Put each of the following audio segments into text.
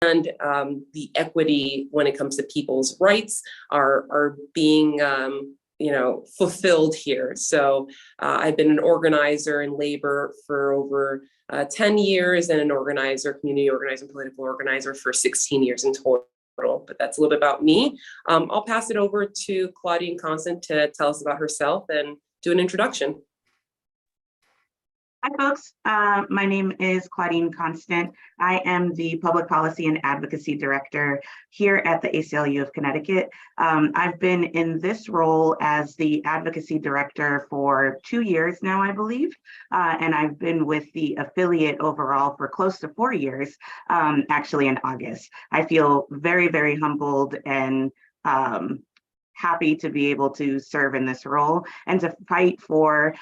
and the equity when it comes to people's rights are being fulfilled here. So I've been an organizer in labor for over 10 years and an organizer, community organizer, and political organizer for 16 years in total. But that's a little bit about me. I'll pass it over to Claudine Constant to tell us about herself and do an introduction. Hi, folks. My name is Claudine Constant. I am the Public Policy and Advocacy Director here at the ACLU of Connecticut. I've been in this role as the Advocacy Director for 2 years now, I believe, and I've been with the affiliate overall for close to 4 years, actually in August. I feel very, very humbled and happy to be able to serve in this role and to fight for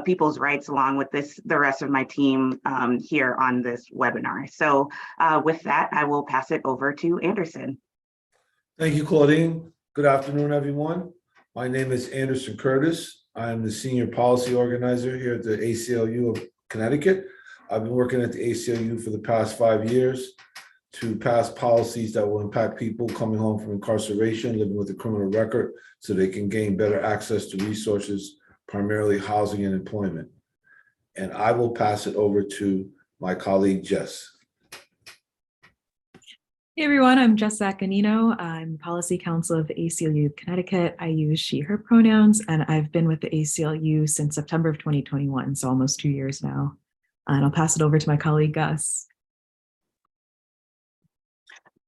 people's rights along with the rest of my team here on this webinar. So with that, I will pass it over to Anderson. Thank you, Claudine. Good afternoon, everyone. My name is Anderson Curtis. I am the Senior Policy Organizer here at the ACLU of Connecticut. I've been working at the ACLU for the past 5 years to pass policies that will impact people coming home from incarceration, living with a criminal record, so they can gain better access to resources, primarily housing and employment. And I will pass it over to my colleague, Jess. Hey everyone, I'm Jess Zaccanino. I'm Policy Counsel of the ACLU of Connecticut. I use she, her pronouns, and I've been with the ACLU since September of 2021, so almost 2 years now. And I'll pass it over to my colleague, Gus.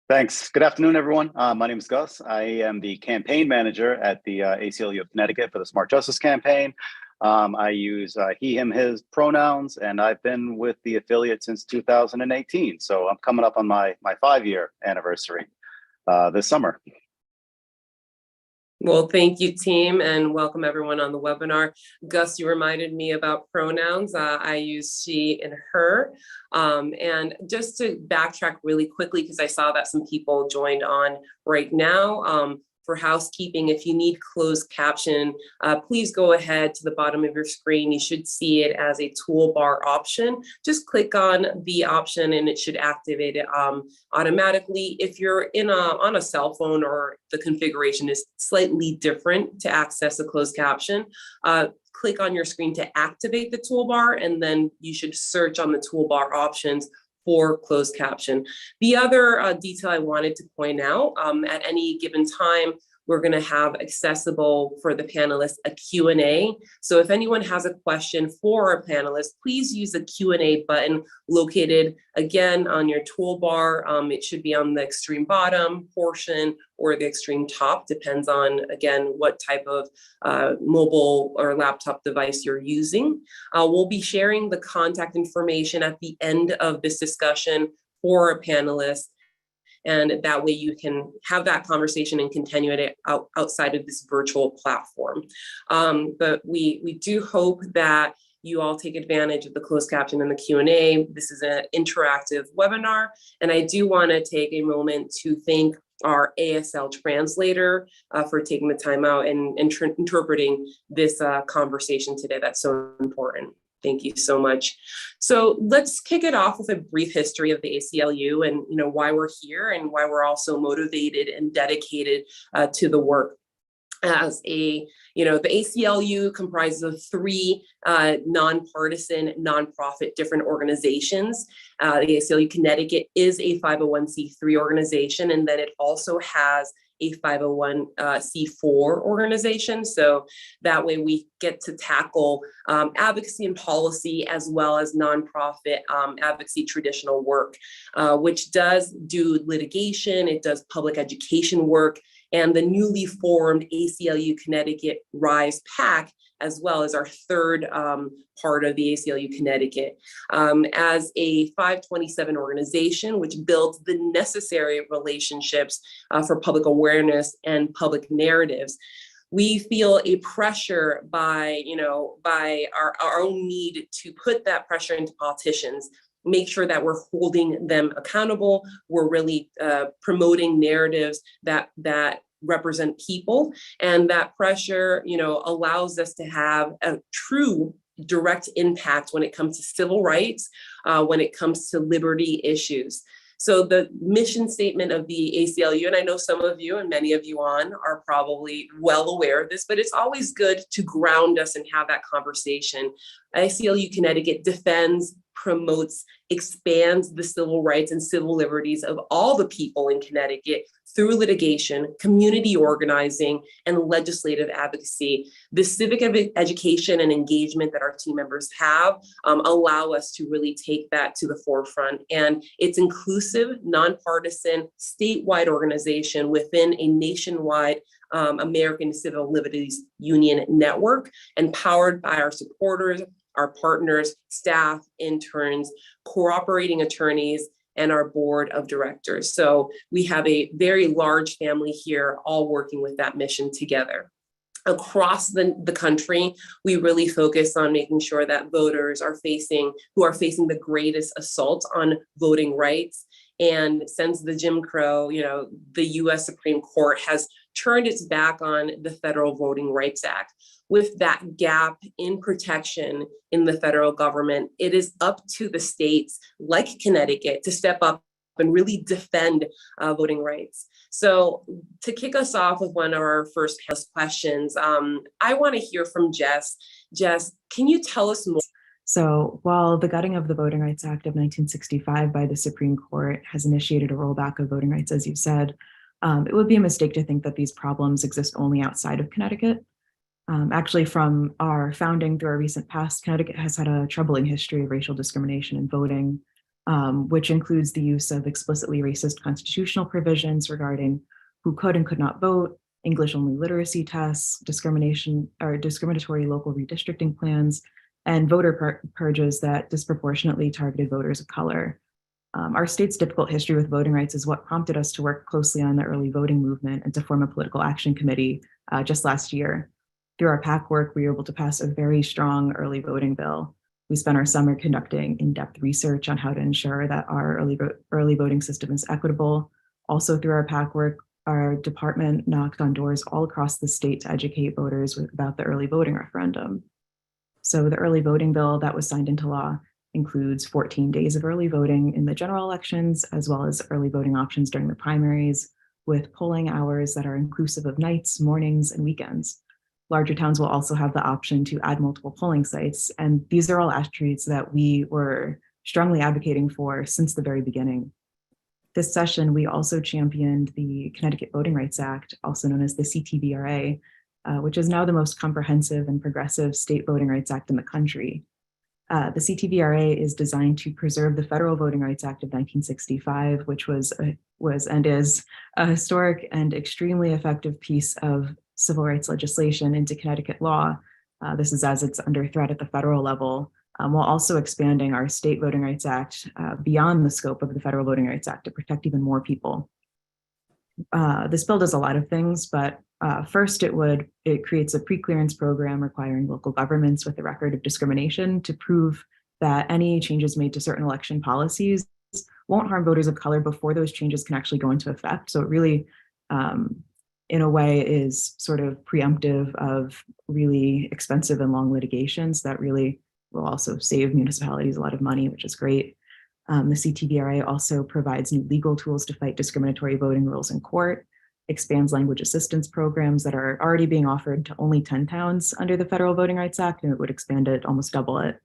Thanks. Good afternoon, everyone. My name is Gus. I am the campaign manager at the ACLU of Connecticut for the Smart Justice Campaign. I use he, him, his pronouns, and I've been with the affiliate since 2018. So I'm coming up on my 5-year anniversary this summer. Well, thank you, team, and welcome everyone on the webinar. Gus, you reminded me about pronouns. I use she and her. And just to backtrack really quickly, because I saw that some people joined on right now. For housekeeping, if you need closed caption, please go ahead to the bottom of your screen. You should see it as a toolbar option. Just click on the option and it should activate it automatically. If you're on a cell phone or the configuration is slightly different to access a closed caption, click on your screen to activate the toolbar, and then you should search on the toolbar options for closed caption. The other detail I wanted to point out, at any given time, we're going to have accessible for the panelists a Q&A. So if anyone has a question for our panelists, please use the Q&A button located again on your toolbar. It should be on the extreme bottom portion or the extreme top, depends on, again, what type of mobile or laptop device you're using. We'll be sharing the contact information at the end of this discussion for our panelists. And that way you can have that conversation and continue it outside of this virtual platform. But we do hope that you all take advantage of the closed caption and the Q&A. This is an interactive webinar. And I do want to take a moment to thank our ASL translator for taking the time out and interpreting this conversation today. That's so important. Thank you so much. So let's kick it off with a brief history of the ACLU and why we're here and why we're also motivated and dedicated to the work. As the ACLU comprises of 3 nonpartisan, nonprofit, different organizations. The ACLU Connecticut is a 501c3 organization, and then it also has a 501c4 organization. So that way we get to tackle advocacy and policy as well as nonprofit advocacy traditional work, which does do litigation, it does public education work, and the newly formed ACLU Connecticut RISE PAC, as well as our third part of the ACLU Connecticut, as a 527 organization, which builds the necessary relationships for public awareness and public narratives. We feel a pressure by our own need to put that pressure into politicians, make sure that we're holding them accountable. We're really promoting narratives that represent people, and that pressure, allows us to have a true direct impact when it comes to civil rights, when it comes to liberty issues. So the mission statement of the ACLU, and I know some of you and many of you on are probably well aware of this, but it's always good to ground us and have that conversation. ACLU Connecticut defends, promotes, expands the civil rights and civil liberties of all the people in Connecticut through litigation, community organizing, and legislative advocacy. The civic education and engagement that our team members have allow us to really take that to the forefront. And it's inclusive, nonpartisan, statewide organization within a nationwide American Civil Liberties Union network, empowered by our supporters, our partners, staff, interns, cooperating attorneys, and our board of directors. So we have a very large family here, all working with that mission together. Across the country, we really focus on making sure that voters who are facing the greatest assaults on voting rights. And since the Jim Crow, the US Supreme Court has turned its back on the Federal Voting Rights Act. With that gap in protection in the federal government, it is up to the states like Connecticut to step up and really defend voting rights. So to kick us off with one of our first questions, I want to hear from Jess. Jess, can you tell us more? So while the gutting of the Voting Rights Act of 1965 by the Supreme Court has initiated a rollback of voting rights, as you said, it would be a mistake to think that these problems exist only outside of Connecticut. Actually, from our founding through our recent past, Connecticut has had a troubling history of racial discrimination in voting, which includes the use of explicitly racist constitutional provisions regarding who could and could not vote, English-only literacy tests, discriminatory local redistricting plans, and voter purges that disproportionately targeted voters of color. Our state's difficult history with voting rights is what prompted us to work closely on the early voting movement and to form a political action committee just last year. Through our PAC work, we were able to pass a very strong early voting bill. We spent our summer conducting in-depth research on how to ensure that our early voting system is equitable. Also through our PAC work, our department knocked on doors all across the state to educate voters about the early voting referendum. So the early voting bill that was signed into law includes 14 days of early voting in the general elections, as well as early voting options during the primaries, with polling hours that are inclusive of nights, mornings, and weekends. Larger towns will also have the option to add multiple polling sites, and these are all attributes that we were strongly advocating for since the very beginning. This session, we also championed the Connecticut Voting Rights Act, also known as the CTVRA, which is now the most comprehensive and progressive state voting rights act in the country. The CTVRA is designed to preserve the Federal Voting Rights Act of 1965, which was and is a historic and extremely effective piece of civil rights legislation into Connecticut law. This is as it's under threat at the federal level, while also expanding our State Voting Rights Act beyond the scope of the Federal Voting Rights Act to protect even more people. This bill does a lot of things, but first it creates a pre-clearance program requiring local governments with a record of discrimination to prove that any changes made to certain election policies won't harm voters of color before those changes can actually go into effect. So it really, in a way, is sort of preemptive of really expensive and long litigations that really will also save municipalities a lot of money, which is great. The CTVRA also provides new legal tools to fight discriminatory voting rules in court, expands language assistance programs that are already being offered to only 10 towns under the Federal Voting Rights Act, and it would expand it, almost double it.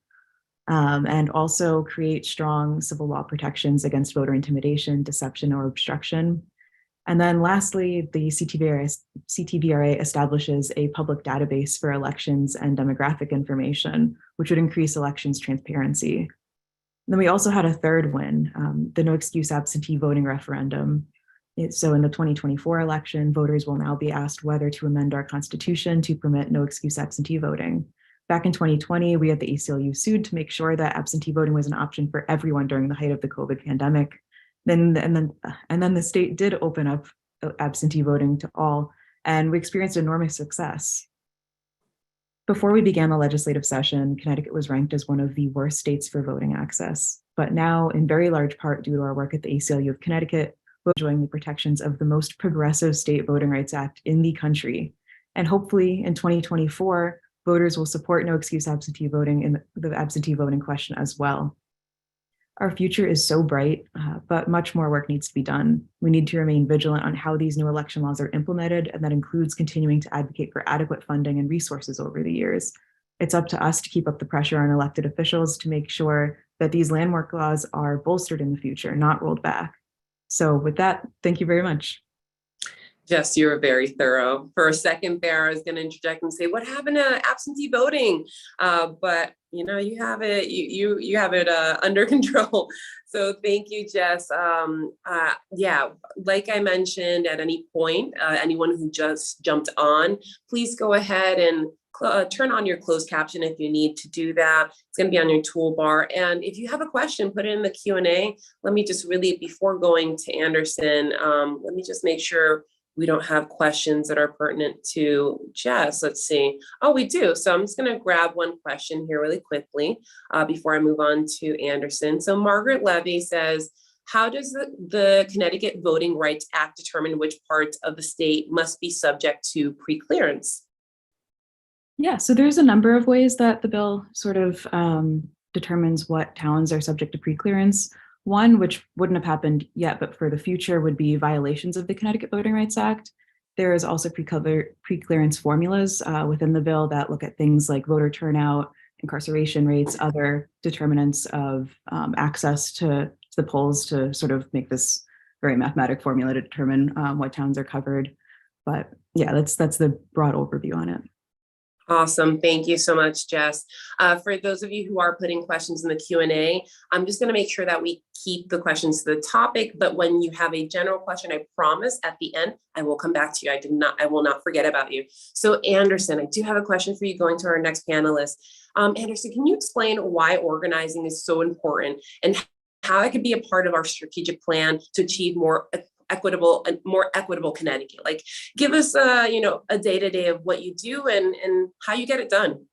And also create strong civil law protections against voter intimidation, deception, or obstruction. And then lastly, the CTVRA establishes a public database for elections and demographic information, which would increase elections transparency. And then we also had a third win, the no excuse absentee voting referendum. So in the 2024 election, voters will now be asked whether to amend our constitution to permit no excuse absentee voting. Back in 2020, we at the ACLU sued to make sure that absentee voting was an option for everyone during the height of the COVID pandemic. And then the state did open up absentee voting to all, and we experienced enormous success. Before we began the legislative session, Connecticut was ranked as one of the worst states for voting access. But now, in very large part due to our work at the ACLU of Connecticut, we're enjoying the protections of the most progressive state voting rights act in the country. And hopefully in 2024, voters will support no excuse absentee voting in the absentee voting question as well. Our future is so bright, but much more work needs to be done. We need to remain vigilant on how these new election laws are implemented, and that includes continuing to advocate for adequate funding and resources over the years. It's up to us to keep up the pressure on elected officials to make sure that these landmark laws are bolstered in the future, not rolled back. So with that, thank you very much. Jess, you were very thorough. For a second there, I was going to interject and say, what happened to absentee voting? But you know, you have it, you have it under control. So thank you, Jess. Yeah, like I mentioned, at any point, anyone who just jumped on, please go ahead and turn on your closed caption if you need to do that. It's going to be on your toolbar. And if you have a question, put it in the Q&A. Let me just really, before going to Anderson, let me just make sure we don't have questions that are pertinent to Jess. Let's see. Oh, we do. So I'm just going to grab one question here really quickly before I move on to Anderson. So Margaret Levy says, how does the Connecticut Voting Rights Act determine which parts of the state must be subject to pre-clearance? Yeah, so there's a number of ways that the bill sort of determines what towns are subject to pre-clearance. One, which wouldn't have happened yet, but for the future would be violations of the Connecticut Voting Rights Act. There is also pre-clearance formulas within the bill that look at things like voter turnout, incarceration rates, other determinants of access to the polls to sort of make this very mathematic formula to determine what towns are covered. But yeah, that's the broad overview on it. Awesome. Thank you so much, Jess. For those of you who are putting questions in the Q&A, I'm just going to make sure that we keep the questions to the topic. But when you have a general question, I promise at the end, I will come back to you. I will not forget about you. So Anderson, I do have a question for you going to our next panelist. Anderson, can you explain why organizing is so important and how it could be a part of our strategic plan to achieve more equitable Connecticut? Like, give us a day-to-day of what you do and how you get it done.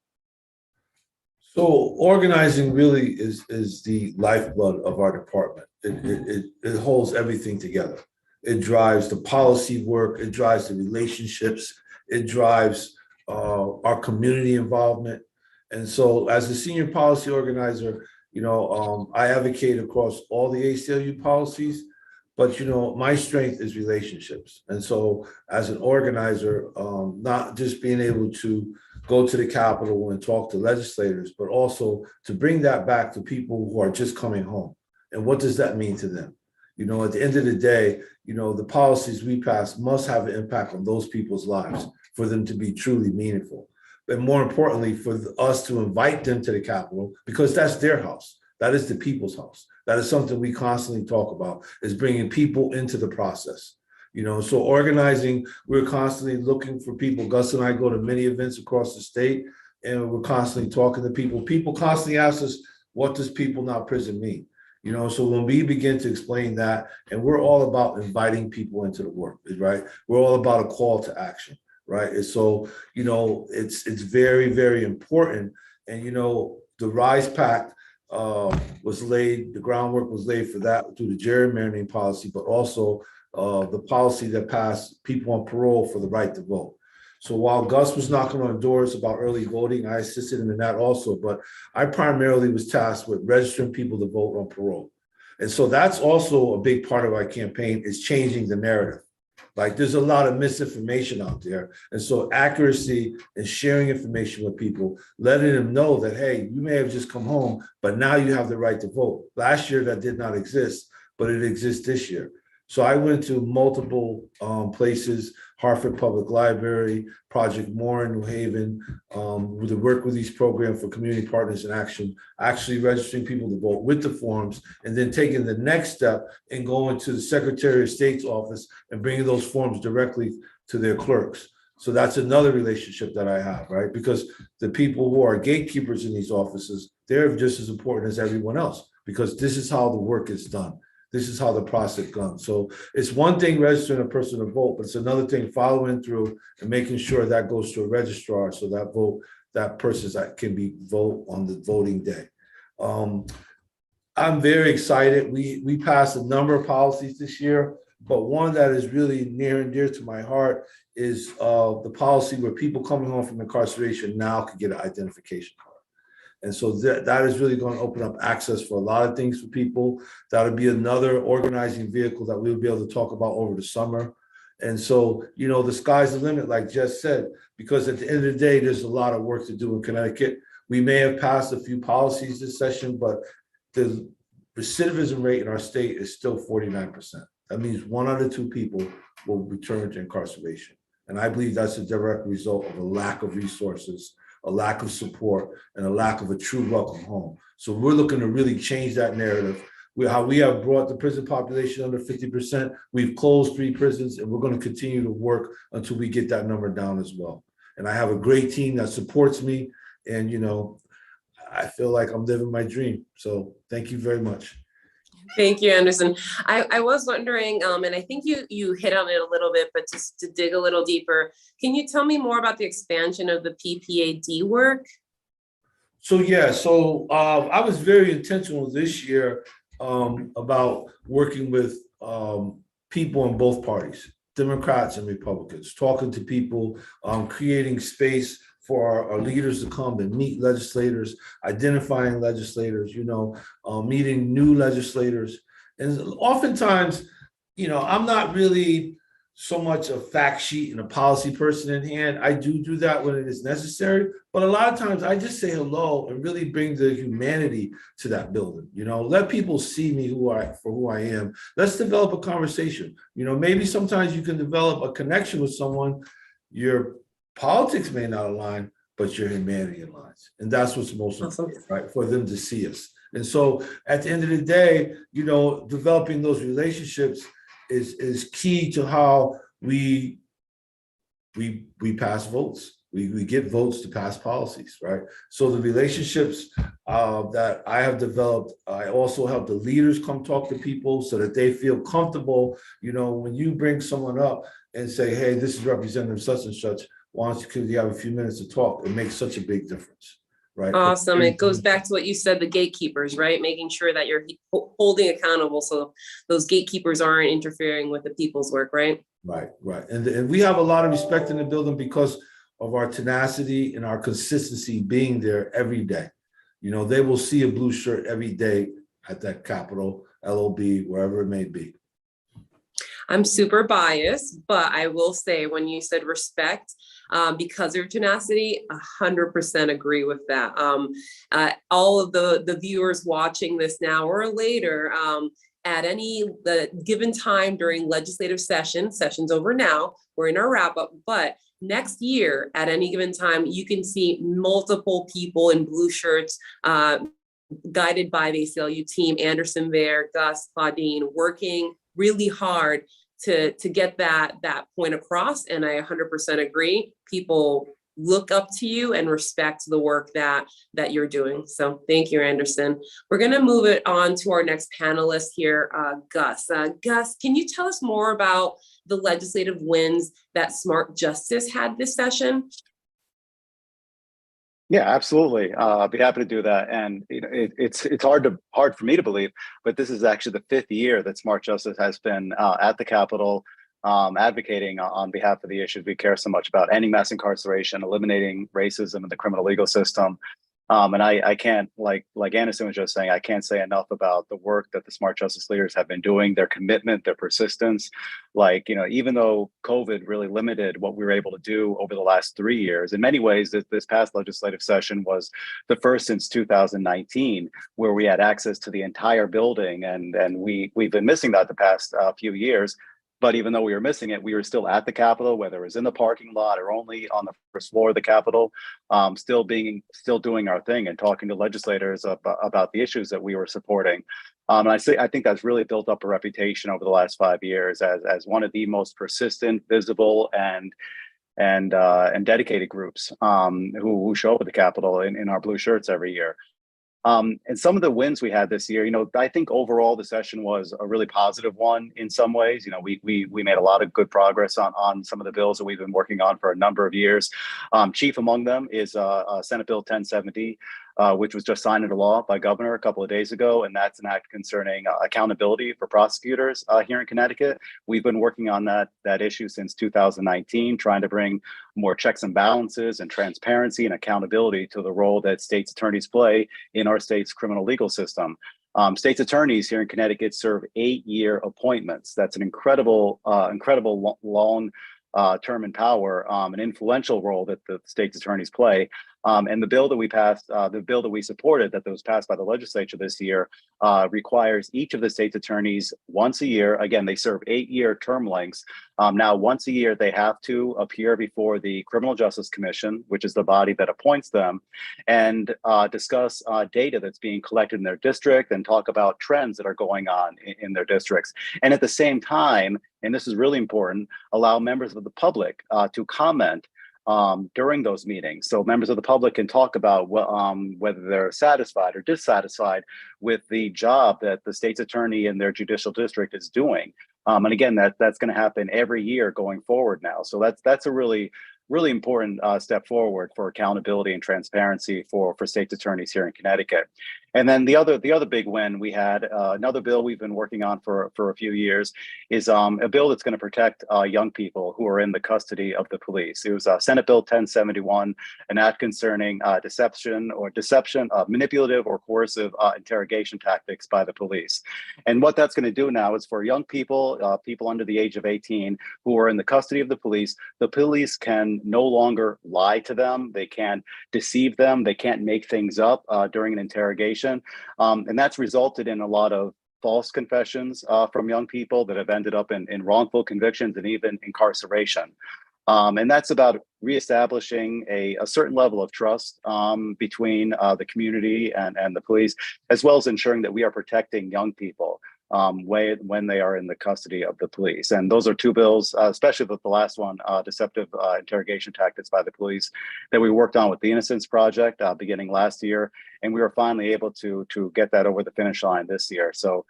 So organizing really is the lifeblood of our department. It holds everything together. It drives the policy work, it drives the relationships, it drives our community involvement. And so as a senior policy organizer, I advocate across all the ACLU policies. But, my strength is relationships. And so as an organizer, not just being able to go to the Capitol and talk to legislators, but also to bring that back to people who are just coming home. And what does that mean to them? At the end of the day, the policies we pass must have an impact on those people's lives for them to be truly meaningful. But more importantly, for us to invite them to the Capitol, because that's their house. That is the people's house. That is something we constantly talk about, is bringing people into the process. So organizing, we're constantly looking for people. Gus and I go to many events across the state, and we're constantly talking to people. People constantly ask us, what does people not prison mean? So when we begin to explain that, and we're all about inviting people into the work, right? We're all about a call to action, right? And so, it's very, very important. And, the RISE Pact, the groundwork was laid for that through the gerrymandering policy, but also the policy that passed people on parole for the right to vote. So while Gus was knocking on doors about early voting, I assisted him in that also, but I primarily was tasked with registering people to vote on parole. And so that's also a big part of our campaign, is changing the narrative. Like, there's a lot of misinformation out there. And so accuracy and sharing information with people, letting them know that, hey, you may have just come home, but now you have the right to vote. Last year that did not exist, but it exists this year. So I went to multiple places, Hartford Public Library, Project More in New Haven, with the Work with These program for community partners in action, actually registering people to vote with the forms, and then taking the next step and going to the Secretary of State's office and bringing those forms directly to their clerks. So that's another relationship that I have, right? Because the people who are gatekeepers in these offices, they're just as important as everyone else, because this is how the work is done. This is how the process goes. So it's one thing registering a person to vote, but it's another thing following through and making sure that goes to a registrar, so that person can vote on the voting day. I'm very excited. We passed a number of policies this year, but one that is really near and dear to my heart is the policy where people coming home from incarceration now can get an identification card. And so that is really going to open up access for a lot of things for people. That'll be another organizing vehicle that we'll be able to talk about over the summer. And so, the sky's the limit, like Jess said, because at the end of the day, there's a lot of work to do in Connecticut. We may have passed a few policies this session, but the recidivism rate in our state is still 49%. That means 1 out of 2 people will return to incarceration. And I believe that's a direct result of a lack of resources, a lack of support, and a lack of a true welcome home. So we're looking to really change that narrative. How we have brought the prison population under 50%. We've closed 3 prisons, and we're going to continue to work until we get that number down as well. And I have a great team that supports me, and I feel like I'm living my dream. So thank you very much. Thank you, Anderson. I was wondering, and I think you hit on it a little bit, but just to dig a little deeper, can you tell me more about the expansion of the PPAD work? So I was very intentional this year about working with people in both parties, Democrats and Republicans, talking to people, creating space for our leaders to come and meet legislators, identifying legislators, meeting new legislators. And oftentimes, I'm not really so much a fact sheet and a policy person in hand. I do that when it is necessary, but a lot of times I just say hello and really bring the humanity to that building. Let people see me for who I am. Let's develop a conversation. Maybe sometimes you can develop a connection with someone. Your politics may not align, but your humanity aligns, and that's what's most important, right? For them to see us. And so, at the end of the day, developing those relationships is key to how we pass votes. We get votes to pass policies, right? So the relationships that I have developed, I also help the leaders come talk to people so that they feel comfortable. When you bring someone up and say, hey, this is Representative such and such, why don't you have a few minutes to talk? It makes such a big difference. Right. Awesome. It goes back to what you said, the gatekeepers, right? Making sure that you're holding accountable so those gatekeepers aren't interfering with the people's work, right? Right. And we have a lot of respect in the building because of our tenacity and our consistency being there every day. They will see a blue shirt every day at that Capitol, LOB, wherever it may be. I'm super biased, but I will say when you said respect, because of your tenacity, 100% agree with that. All of the viewers watching this now or later, at any given time during legislative sessions over now, we're in our wrap up, but next year at any given time, you can see multiple people in blue shirts, guided by the ACLU team, Anderson there, Gus, Claudine, working really hard to get that point across. And I 100% agree. People look up to you and respect the work that you're doing. So thank you, Anderson. We're going to move it on to our next panelist here, Gus. Gus, can you tell us more about the legislative wins that Smart Justice had this session? Yeah, absolutely. I'd be happy to do that. And it's hard for me to believe, but this is actually the 5th year that Smart Justice has been at the Capitol, advocating on behalf of the issues we care so much about: ending mass incarceration, eliminating racism in the criminal legal system. And I can't, like Anderson was just saying, I can't say enough about the work that the Smart Justice leaders have been doing, their commitment, their persistence. Even though COVID really limited what we were able to do over the last 3 years, in many ways, this past legislative session was the first since 2019 where we had access to the entire building. And we've been missing that the past few years. But even though we were missing it, we were still at the Capitol, whether it was in the parking lot or only on the first floor of the Capitol, still doing our thing and talking to legislators about the issues that we were supporting. And I think that's really built up a reputation over the last 5 years as one of the most persistent, visible, and dedicated groups who show up at the Capitol in our blue shirts every year. And some of the wins we had this year, I think overall the session was a really positive one in some ways. We made a lot of good progress on some of the bills that we've been working on for a number of years. Chief among them is Senate Bill 1070, which was just signed into law by governor a couple of days ago. And that's an act concerning accountability for prosecutors here in Connecticut. We've been working on that issue since 2019, trying to bring more checks and balances and transparency and accountability to the role that state's attorneys play in our state's criminal legal system. State's attorneys here in Connecticut serve 8-year appointments. That's an incredible long term in power, an influential role that the state's attorneys play. And the bill that we passed, the bill that we supported, that was passed by the legislature this year, requires each of the state's attorneys once a year. Again, they serve 8-year term lengths. Now, once a year, they have to appear before the Criminal Justice Commission, which is the body that appoints them, and discuss data that's being collected in their district and talk about trends that are going on in their districts. And at the same time, and this is really important, allow members of the public to comment during those meetings. So members of the public can talk about whether they're satisfied or dissatisfied with the job that the state's attorney in their judicial district is doing. And again, that's going to happen every year going forward now. So that's a really important step forward for accountability and transparency for state's attorneys here in Connecticut. And then the other big win we had, another bill we've been working on for a few years, is a bill that's going to protect young people who are in the custody of the police. It was Senate Bill 1071, an act concerning deception, manipulative or coercive interrogation tactics by the police. And what that's going to do now is for young people, people under the age of 18 who are in the custody of the police can no longer lie to them. They can't deceive them. They can't make things up during an interrogation. And that's resulted in a lot of false confessions from young people that have ended up in wrongful convictions and even incarceration. And that's about reestablishing a certain level of trust between the community and the police, as well as ensuring that we are protecting young people when they are in the custody of the police. And those are two bills, especially the last one, deceptive interrogation tactics by the police, that we worked on with the Innocence Project beginning last year. And we were finally able to get that over the finish line this year. So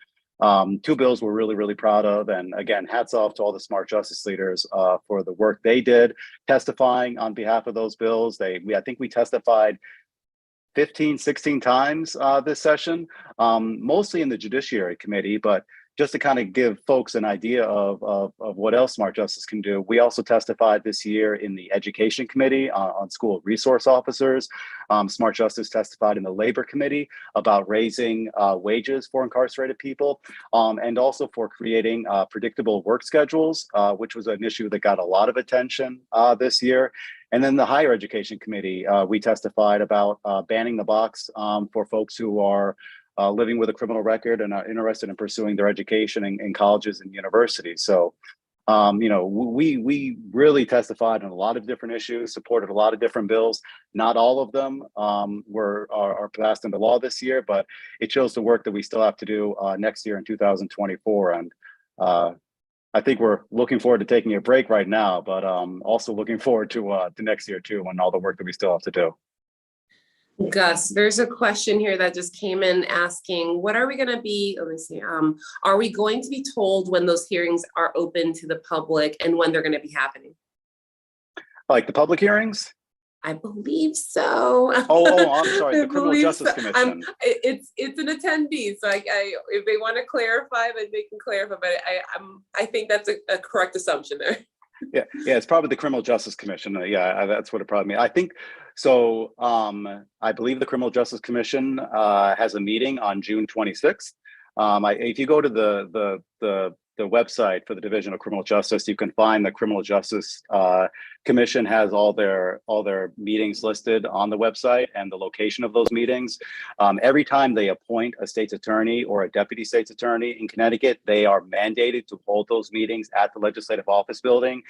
two bills we're really proud of. And again, hats off to all the smart justice leaders for the work they did testifying on behalf of those bills. I think we testified 15, 16 times this session, mostly in the Judiciary Committee, but just to kind of give folks an idea of what else Smart Justice can do, we also testified this year in the Education Committee on school resource officers. Smart Justice testified in the Labor Committee about raising wages for incarcerated people, and also for creating predictable work schedules, which was an issue that got a lot of attention this year. And then the Higher Education Committee, we testified about banning the box for folks who are living with a criminal record and are interested in pursuing their education in colleges and universities. So, we really testified on a lot of different issues, supported a lot of different bills. Not all of them are passed into law this year, but it shows the work that we still have to do next year in 2024. And I think we're looking forward to taking a break right now, but also looking forward to next year too, and all the work that we still have to do. Gus, there's a question here that just came in asking, what are we going to be, let me see, are we going to be told when those hearings are open to the public and when they're going to be happening? Like the public hearings? I believe so. Oh, I'm sorry, the Criminal Justice Commission. It's an attendee, so I if they want to clarify, then they can clarify, but I think that's a correct assumption there. Yeah, it's probably the Criminal Justice Commission. That's what it probably means. I think so. I believe the Criminal Justice Commission has a meeting on June 26th. If you go to the website for the Division of Criminal Justice, you can find the Criminal Justice Commission has all their meetings listed on the website and the location of those meetings. Every time they appoint a state's attorney or a deputy state's attorney in Connecticut, they are mandated to hold those meetings at the Legislative Office Building,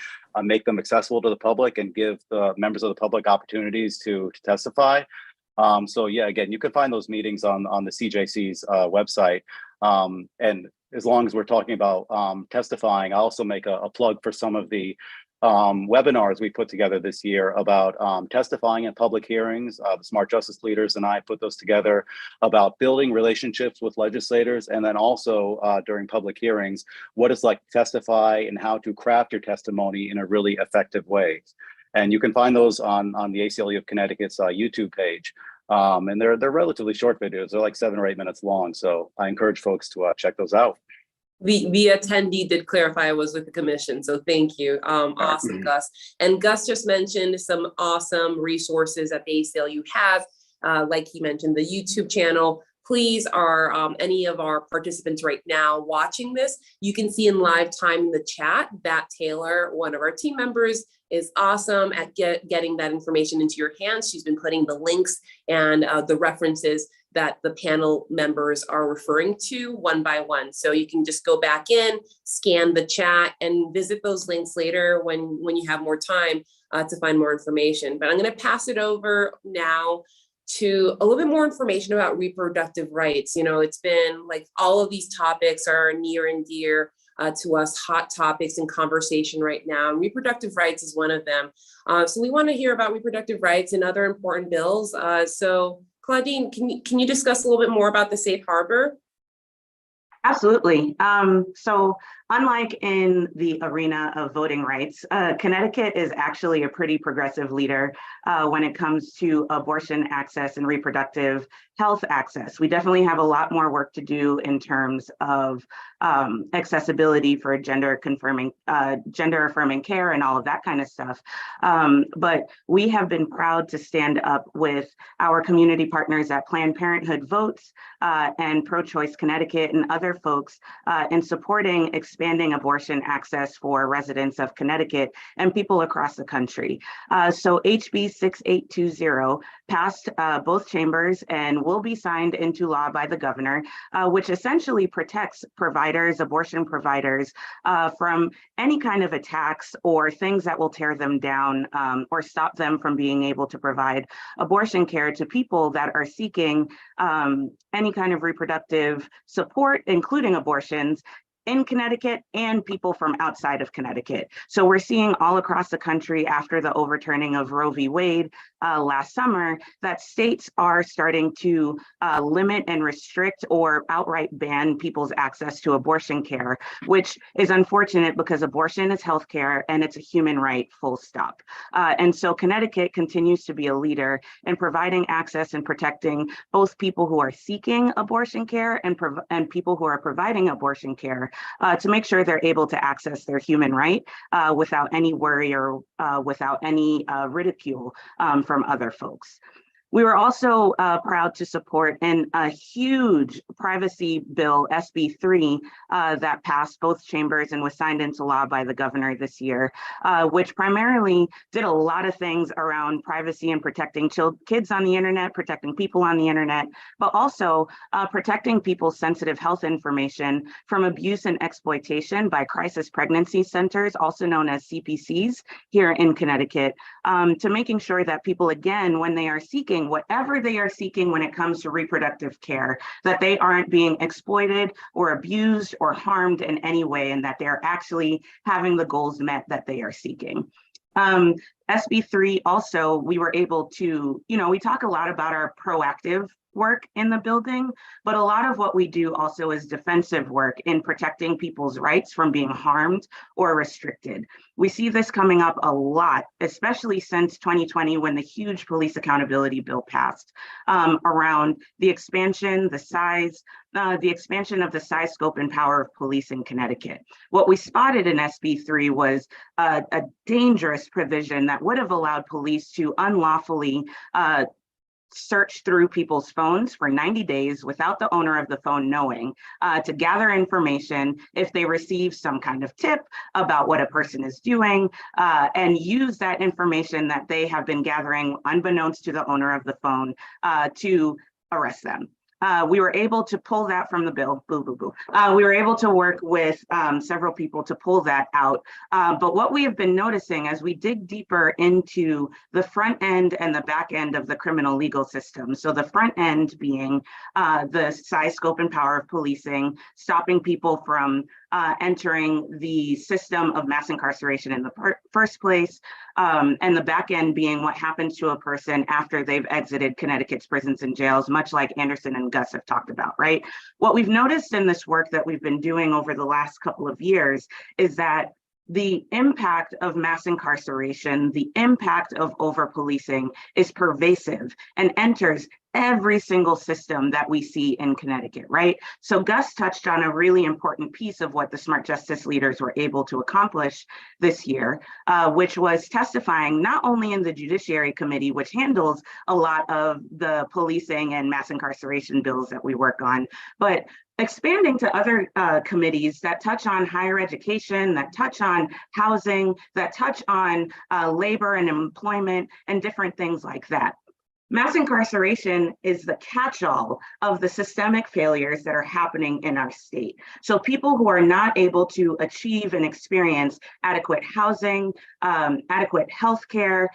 make them accessible to the public, and give the members of the public opportunities to testify. So yeah, again, you can find those meetings on the CJC's website. And as long as we're talking about testifying, I'll also make a plug for some of the webinars we put together this year about testifying in public hearings. The Smart Justice leaders and I put those together about building relationships with legislators, and then also during public hearings, what it's like to testify and how to craft your testimony in a really effective way. And you can find those on the ACLU of Connecticut's YouTube page. And they're relatively short videos. They're like 7 or 8 minutes long. So I encourage folks to check those out. The attendee did clarify I was with the commission, so thank you. Awesome, Gus. And Gus just mentioned some awesome resources that the ACLU has. Like he mentioned, the YouTube channel. Please, are any of our participants right now watching this, you can see in live time in the chat that Taylor, one of our team members, is awesome at getting that information into your hands. She's been putting the links and the references that the panel members are referring to one by one. So you can just go back in, scan the chat, and visit those links later when you have more time to find more information. But I'm going to pass it over now to a little bit more information about reproductive rights. You know, it's been like all of these topics are near and dear to us, hot topics in conversation right now. And reproductive rights is one of them. So we want to hear about reproductive rights and other important bills. So Claudine, can you discuss a little bit more about the safe harbor? Absolutely. So unlike in the arena of voting rights, Connecticut is actually a pretty progressive leader when it comes to abortion access and reproductive health access. We definitely have a lot more work to do in terms of accessibility for gender affirming care and all of that kind of stuff. But we have been proud to stand up with our community partners at Planned Parenthood Votes and Pro-Choice Connecticut and other folks in supporting expanding abortion access for residents of Connecticut and people across the country. So HB 6820 passed both chambers and will be signed into law by the governor, which essentially protects abortion providers from any kind of attacks or things that will tear them down or stop them from being able to provide abortion care to people that are seeking any kind of reproductive support, including abortions, in Connecticut and people from outside of Connecticut. So we're seeing all across the country after the overturning of Roe v. Wade last summer that states are starting to limit and restrict or outright ban people's access to abortion care, which is unfortunate because abortion is healthcare and it's a human right, full stop. And so Connecticut continues to be a leader in providing access and protecting both people who are seeking abortion care and people who are providing abortion care to make sure they're able to access their human right without any worry or without any ridicule from other folks. We were also proud to support a huge privacy bill, SB 3, that passed both chambers and was signed into law by the governor this year, which primarily did a lot of things around privacy and protecting kids on the internet, protecting people on the internet, but also protecting people's sensitive health information from abuse and exploitation by crisis pregnancy centers, also known as CPCs, here in Connecticut, to making sure that people, again, when they are seeking whatever they are seeking when it comes to reproductive care, that they aren't being exploited or abused or harmed in any way, and that they're actually having the goals met that they are seeking. SB 3 also, we were able to, we talk a lot about our proactive work in the building, but a lot of what we do also is defensive work in protecting people's rights from being harmed or restricted. We see this coming up a lot, especially since 2020 when the huge police accountability bill passed around the expansion, the expansion of the size, scope, and power of police in Connecticut. What we spotted in SB 3 was a dangerous provision that would have allowed police to unlawfully search through people's phones for 90 days without the owner of the phone knowing to gather information if they receive some kind of tip about what a person is doing and use that information that they have been gathering unbeknownst to the owner of the phone to arrest them. We were able to pull that from the bill, we were able to work with several people to pull that out. But what we have been noticing as we dig deeper into the front end and the back end of the criminal legal system, so the front end being the size, scope, and power of policing, stopping people from entering the system of mass incarceration in the first place, and the back end being what happens to a person after they've exited Connecticut's prisons and jails, much like Anderson and Gus have talked about, right? What we've noticed in this work that we've been doing over the last couple of years is that the impact of mass incarceration, the impact of over-policing is pervasive and enters every single system that we see in Connecticut, right? So Gus touched on a really important piece of what the Smart Justice leaders were able to accomplish this year, which was testifying not only in the Judiciary Committee, which handles a lot of the policing and mass incarceration bills that we work on, but expanding to other committees that touch on higher education, that touch on housing, that touch on labor and employment and different things like that. Mass incarceration is the catch-all of the systemic failures that are happening in our state. So people who are not able to achieve and experience adequate housing, adequate healthcare,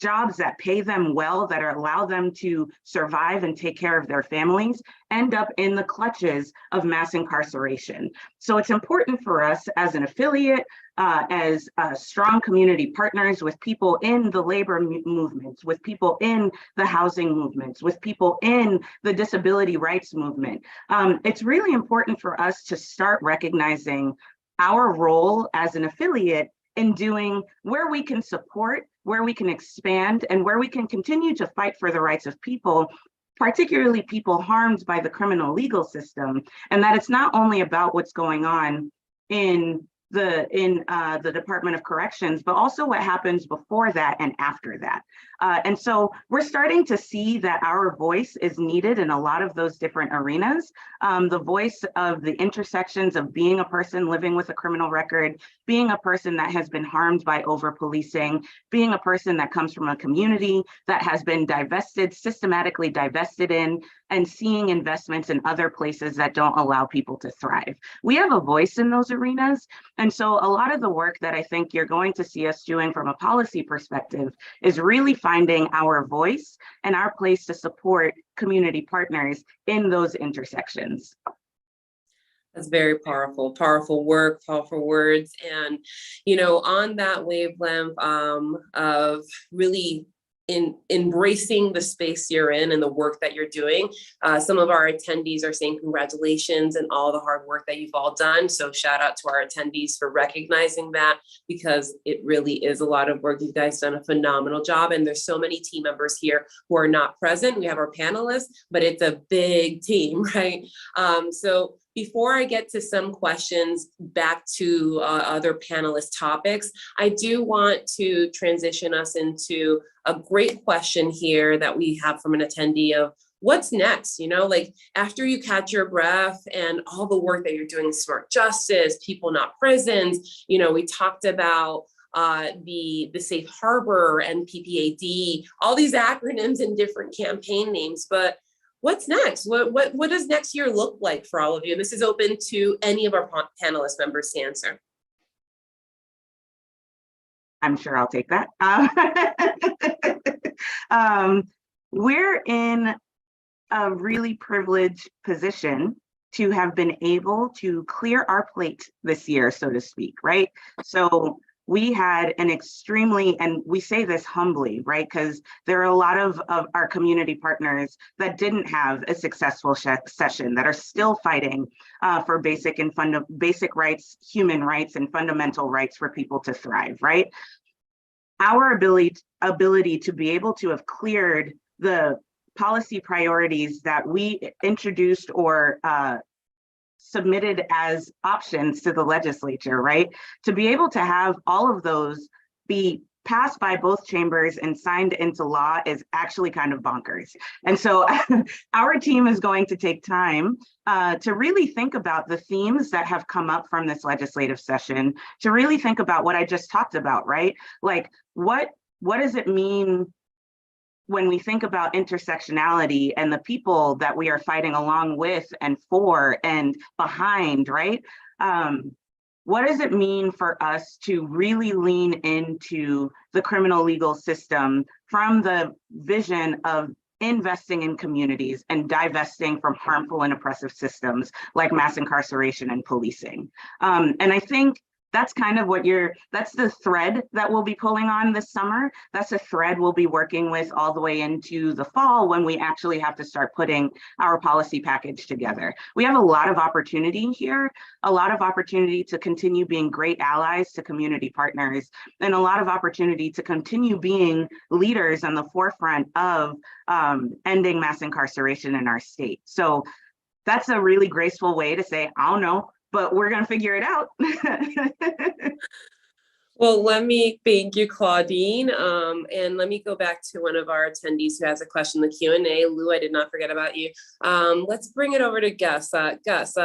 jobs that pay them well, that allow them to survive and take care of their families, end up in the clutches of mass incarceration. So it's important for us as an affiliate, as strong community partners with people in the labor movements, with people in the housing movements, with people in the disability rights movement. It's really important for us to start recognizing our role as an affiliate in doing where we can support, where we can expand, and where we can continue to fight for the rights of people, particularly people harmed by the criminal legal system, and that it's not only about what's going on in the Department of Corrections, but also what happens before that and after that. And so we're starting to see that our voice is needed in a lot of those different arenas. The voice of the intersections of being a person living with a criminal record, being a person that has been harmed by over-policing, being a person that comes from a community that has been divested, systematically divested in, and seeing investments in other places that don't allow people to thrive. We have a voice in those arenas. And so a lot of the work that I think you're going to see us doing from a policy perspective is really finding our voice and our place to support community partners in those intersections. That's very powerful, powerful work, powerful words. And, you know, on that wavelength of really embracing the space you're in and the work that you're doing. Some of our attendees are saying congratulations and all the hard work that you've all done. So shout out to our attendees for recognizing that, because it really is a lot of work. You guys done a phenomenal job. And there's so many team members here who are not present. We have our panelists, but it's a big team, right? So before I get to some questions back to other panelist topics, I do want to transition us into a great question here that we have from an attendee of what's next, you know, like after you catch your breath and all the work that you're doing in Smart Justice, People Not Prisons, you know, we talked about the Safe Harbor and PPAD, all these acronyms and different campaign names, but what's next? What does next year look like for all of you? This is open to any of our panelist members to answer. I'm sure I'll take that. We're in a really privileged position to have been able to clear our plate this year, so to speak, right? So we had an extremely, and we say this humbly, right? Because there are a lot of our community partners that didn't have a successful session, that are still fighting for basic rights, human rights, and fundamental rights for people to thrive, right? Our ability to be able to have cleared the policy priorities that we introduced or submitted as options to the legislature, right? To be able to have all of those be passed by both chambers and signed into law is actually kind of bonkers. And so our team is going to take time to really think about the themes that have come up from this legislative session, to really think about what I just talked about, right? Like, what does it mean when we think about intersectionality and the people that we are fighting along with and for and behind, right? What does it mean for us to really lean into the criminal legal system from the vision of investing in communities and divesting from harmful and oppressive systems like mass incarceration and policing? And I think that's kind of what that's the thread that we'll be pulling on this summer. That's a thread we'll be working with all the way into the fall when we actually have to start putting our policy package together. We have a lot of opportunity here, a lot of opportunity to continue being great allies to community partners, and a lot of opportunity to continue being leaders on the forefront of ending mass incarceration in our state. So that's a really graceful way to say, I don't know, but we're going to figure it out. Well, let me thank you, Claudine. And let me go back to one of our attendees who has a question in the Q&A. Lou, I did not forget about you. Let's bring it over to Gus. Gus,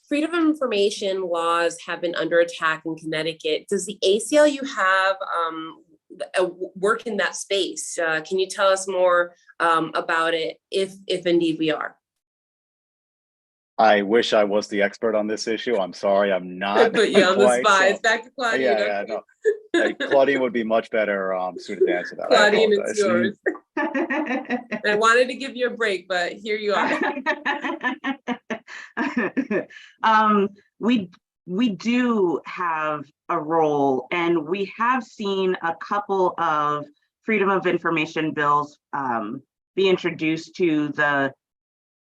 freedom of information laws have been under attack in Connecticut. Does the ACLU have work in that space? Can you tell us more about it, if indeed we are? I wish I was the expert on this issue. I'm sorry, I'm not. I put you on the spot. So, It's back to Claudine. yeah, no. Claudine would be much better suited to answer that. Claudine, it's yours. I wanted to give you a break, but here you are. We do have a role, and we have seen a couple of freedom of information bills be introduced to the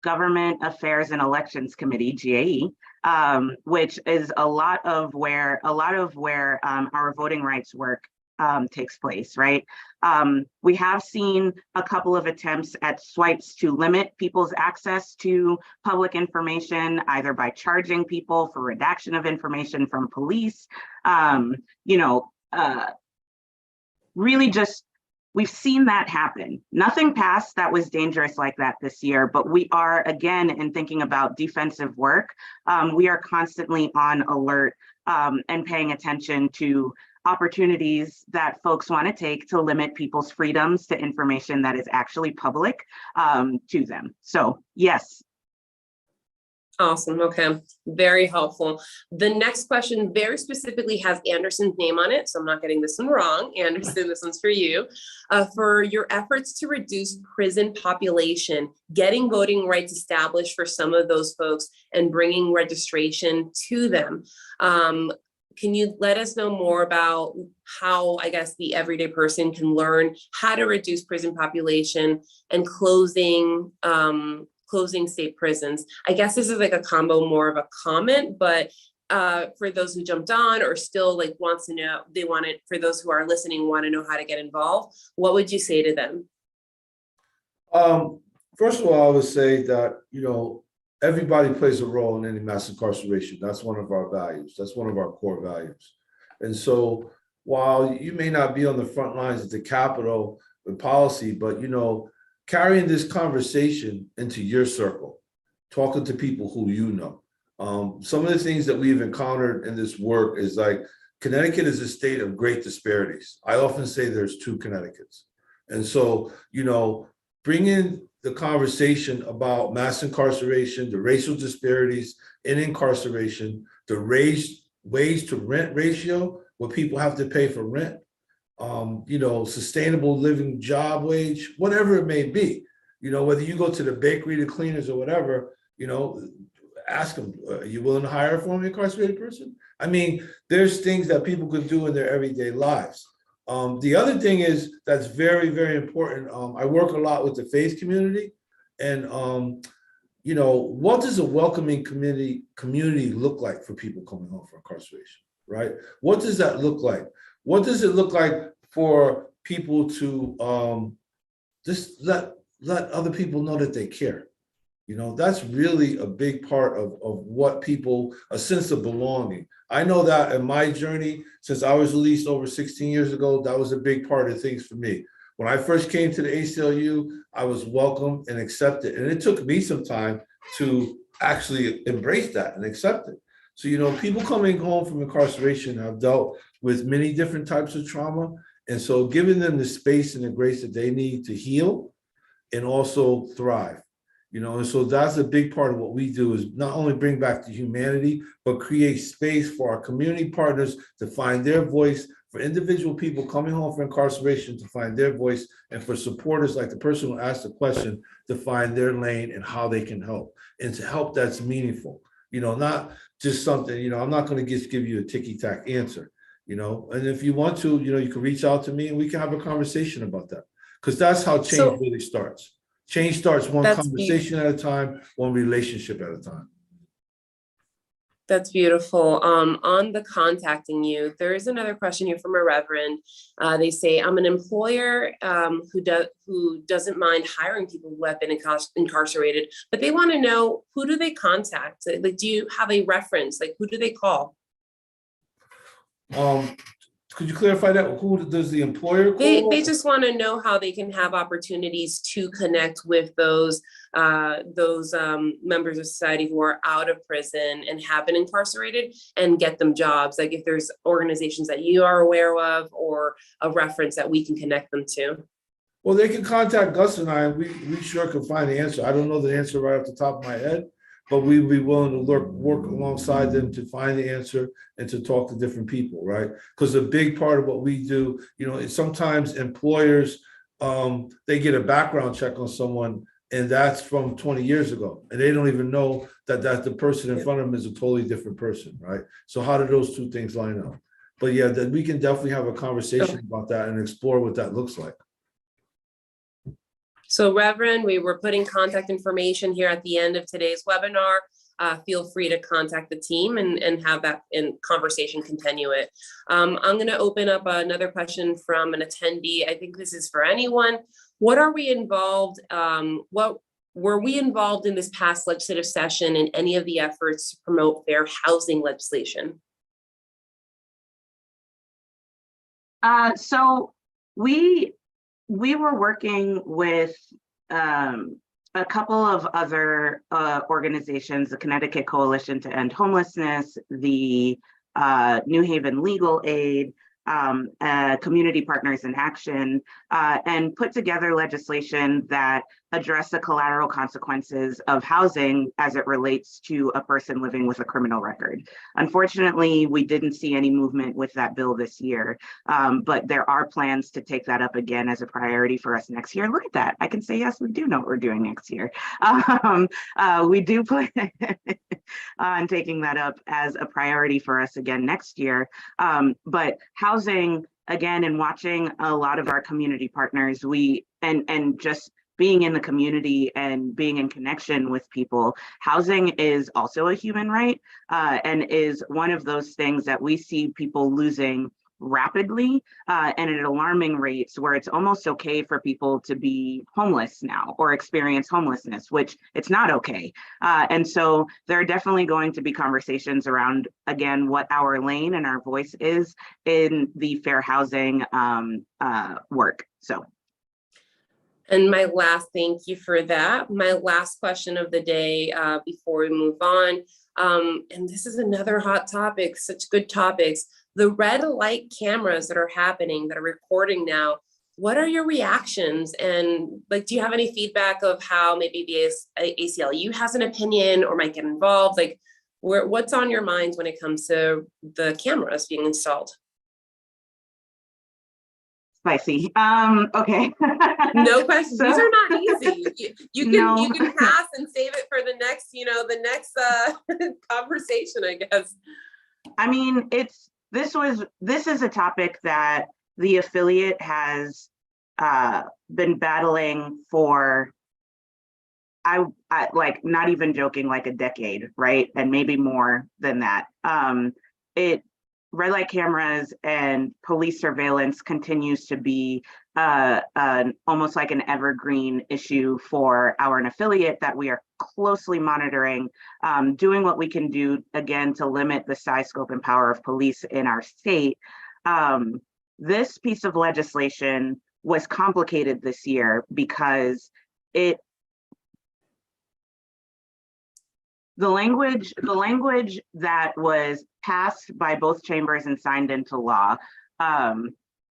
Government Affairs and Elections Committee, GAE, which is a lot of where our voting rights work takes place, right? We have seen a couple of attempts at swipes to limit people's access to public information, either by charging people for redaction of information from police, really just, we've seen that happen. Nothing passed that was dangerous like that this year, but we are, again, in thinking about defensive work, we are constantly on alert and paying attention to opportunities that folks want to take to limit people's freedoms to information that is actually public to them. So yes. Awesome. Okay. Very helpful. The next question very specifically has Anderson's name on it, so I'm not getting this one wrong. Anderson, this one's for you. For your efforts to reduce prison population, getting voting rights established for some of those folks and bringing registration to them. Can you let us know more about how, I guess, the everyday person can learn how to reduce prison population and closing state prisons? I guess this is like a combo, more of a comment, but for those who jumped on or still like wants to know, for those who are listening, want to know how to get involved, what would you say to them? First of all, I would say that, everybody plays a role in any mass incarceration. That's one of our values. That's one of our core values. And so while you may not be on the front lines at the Capitol with policy, but, carrying this conversation into your circle, talking to people who you know. Some of the things that we've encountered in this work is like, Connecticut is a state of great disparities. I often say there's two Connecticut's. And so, bringing the conversation about mass incarceration, the racial disparities in incarceration, the wage to rent ratio, what people have to pay for rent, sustainable living job wage, whatever it may be, whether you go to the bakery, the cleaners or whatever, ask them, are you willing to hire a formerly incarcerated person? I mean, there's things that people can do in their everyday lives. The other thing is that's very, very important. I work a lot with the faith community, and what does a welcoming community look like for people coming home from incarceration, right? What does that look like? What does it look like for people to just let other people know that they care? That's really a big part of what people, a sense of belonging. I know that in my journey, since I was released over 16 years ago, that was a big part of things for me. When I first came to the ACLU, I was welcomed and accepted. And it took me some time to actually embrace that and accept it. So, people coming home from incarceration have dealt with many different types of trauma. And so giving them the space and the grace that they need to heal and also thrive. And so that's a big part of what we do, is not only bring back the humanity, but create space for our community partners to find their voice, for individual people coming home from incarceration to find their voice, and for supporters like the person who asked the question to find their lane and how they can help, and to help that's meaningful. not just something, I'm not going to just give you a ticky-tack answer, and if you want to, you can reach out to me and we can have a conversation about that. Because that's how change So- really starts. Change starts one That's conversation at a time, one relationship at a time. That's beautiful. On the contacting you, there is another question here from a reverend. They say, I'm an employer who doesn't mind hiring people who have been incarcerated, but they want to know, who do they contact? Like, do you have a reference? Like, who do they call? Could you clarify that? Who does the employer call? They just want to know how they can have opportunities to connect with those members of society who are out of prison and have been incarcerated and get them jobs. Like, if there's organizations that you are aware of or a reference that we can connect them to. Well, they can contact Gus and I, and we sure can find the answer. I don't know the answer right off the top of my head, but we'd be willing to work alongside them to find the answer and to talk to different people, right? Because a big part of what we do, is sometimes employers, they get a background check on someone, and that's from 20 years ago, and they don't even know that the person in front of them is a totally different person, right? So how do those two things line up? But yeah, that we can definitely have a conversation about that and explore what that looks like. So Reverend, we were putting contact information here at the end of today's webinar. Feel free to contact the team and have that in conversation continue it. I'm going to open up another question from an attendee. I think this is for anyone. What are we involved? What were we involved in this past legislative session in any of the efforts to promote fair housing legislation? So we were working with a couple of other organizations, the Connecticut Coalition to End Homelessness, the New Haven Legal Aid, Community Partners in Action, and put together legislation that address the collateral consequences of housing as it relates to a person living with a criminal record. Unfortunately, we didn't see any movement with that bill this year, but there are plans to take that up again as a priority for us next year. Look at that. I can say, yes, we do know what we're doing next year. We do plan on taking that up as a priority for us again next year. But housing, again, and watching a lot of our community partners, and just being in the community and being in connection with people, housing is also a human right, and is one of those things that we see people losing rapidly and at alarming rates, where it's almost okay for people to be homeless now or experience homelessness, which it's not okay. And so there are definitely going to be conversations around, again, what our lane and our voice is in the fair housing work. So. And my last, thank you for that. My last question of the day before we move on, and this is another hot topic, such good topics, the red light cameras that are happening, that are recording now. What are your reactions? And like, do you have any feedback of how maybe the ACLU has an opinion or might get involved? Like, what's on your minds when it comes to the cameras being installed? Spicy. Okay. No questions. These are not easy. You can pass and save it for the next, the next conversation, I guess. I mean, this is a topic that the affiliate has been battling for, I like, not even joking, like a decade, right? And maybe more than that. Red light cameras and police surveillance continues to be almost like an evergreen issue for our affiliate that we are closely monitoring, doing what we can do, again, to limit the size, scope, and power of police in our state. This piece of legislation was complicated this year because the language that was passed by both chambers and signed into law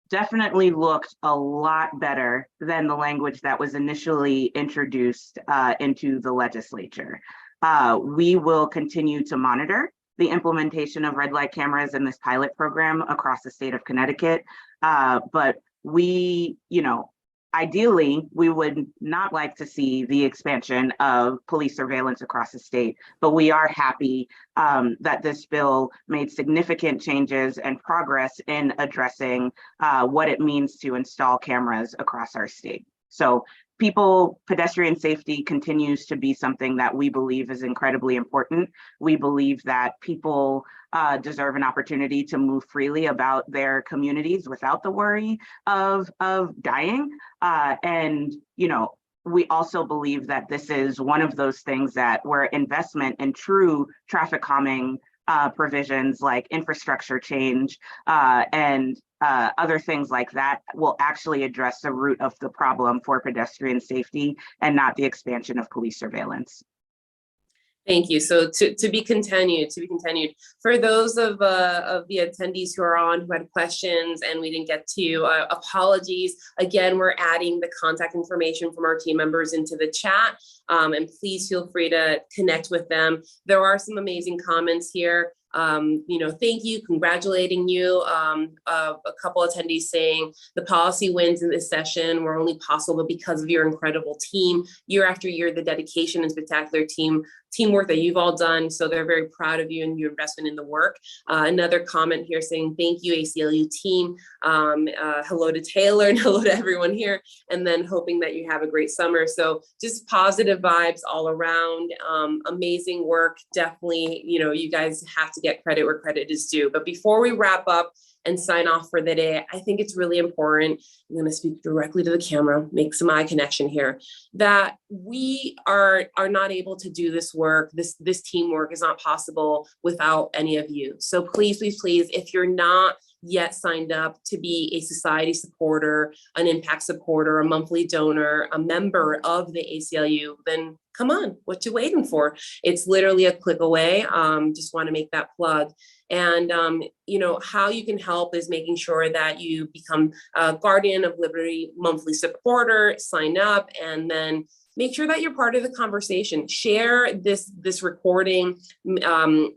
definitely looked a lot better than the language that was initially introduced into the legislature. We will continue to monitor the implementation of red light cameras in this pilot program across the state of Connecticut. But ideally, we would not like to see the expansion of police surveillance across the state, but we are happy that this bill made significant changes and progress in addressing what it means to install cameras across our state. So pedestrian safety continues to be something that we believe is incredibly important. We believe that people deserve an opportunity to move freely about their communities without the worry of dying. And, you know, we also believe that this is one of those things that where investment in true traffic calming provisions like infrastructure change and other things like that will actually address the root of the problem for pedestrian safety and not the expansion of police surveillance. Thank you. So to be continued. For those of the attendees who are on who had questions and we didn't get to, apologies. Again, we're adding the contact information from our team members into the chat, and please feel free to connect with them. There are some amazing comments here. You know, thank you, congratulating you. A couple attendees saying the policy wins in this session were only possible because of your incredible team. Year after year, the dedication and spectacular teamwork that you've all done. So they're very proud of you and your investment in the work. Another comment here saying, thank you, ACLU team. Hello to Taylor and hello to everyone here. And then hoping that you have a great summer. So just positive vibes all around. Amazing work. Definitely, you know, you guys have to get credit where credit is due. But before we wrap up and sign off for the day, I think it's really important. I'm going to speak directly to the camera, make some eye connection here, that we are not able to do this work. This teamwork is not possible without any of you. So please, please, please, if you're not yet signed up to be a society supporter, an impact supporter, a monthly donor, a member of the ACLU, then come on, what you waiting for? It's literally a click away. Just want to make that plug. And, you know, how you can help is making sure that you become a Guardian of Liberty monthly supporter, sign up, and then make sure that you're part of the conversation. Share this recording,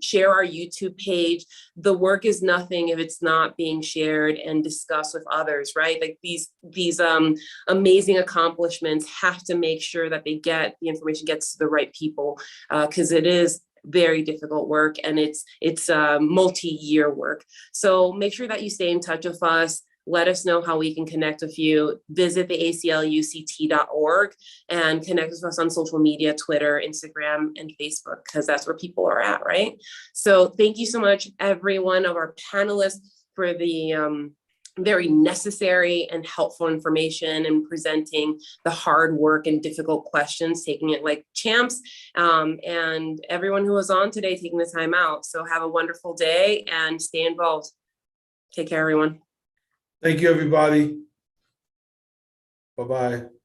share our YouTube page. The work is nothing if it's not being shared and discussed with others, right? Like these amazing accomplishments have to make sure that the information gets to the right people, because it is very difficult work and it's multi-year work. So make sure that you stay in touch with us. Let us know how we can connect with you. Visit the ACLU-CT.org and connect with us on social media, Twitter, Instagram, and Facebook, because that's where people are at, right? So thank you so much, every one of our panelists, for the very necessary and helpful information and presenting the hard work and difficult questions, taking it like champs, and everyone who was on today taking the time out. So have a wonderful day and stay involved. Take care, everyone. Thank you, everybody. Bye-bye.